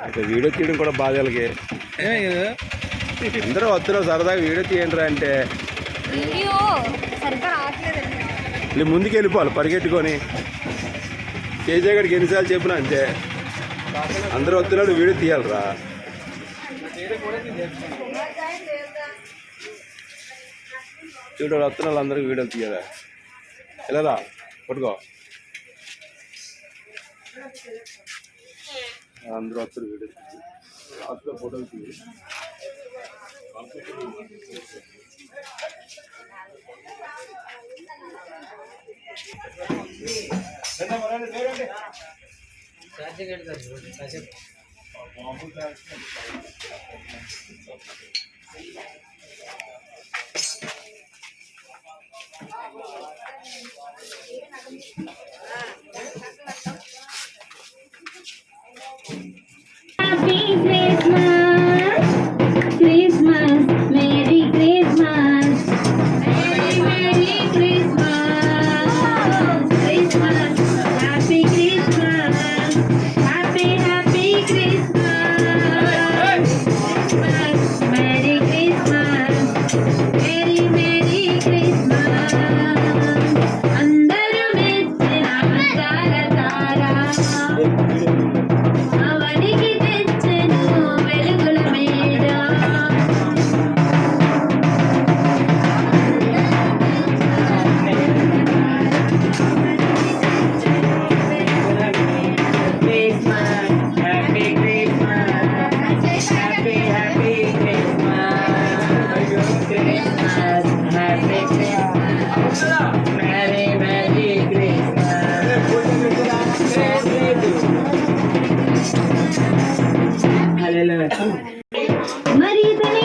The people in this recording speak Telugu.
ఇక వీడియో తీయడం కూడా బాధలకి అందరూ వస్తున్నావు సరదాగా వీడియో తీయండిరా అంటే ముందుకు వెళ్ళిపోవాలి పరిగెట్టుకొని కేజీ గడికి ఎన్నిసార్లు చెప్పినా అంతే అందరూ వస్తున్నాడు వీడియో తీయాలిరా చూడ వస్తున్న అందరూ వీడియో తీయాలా వెళ్ళరా పట్టుకో అందరూ వస్తారు వీడియో లాస్ట్లో ఫోటోలు తీయాలి మరి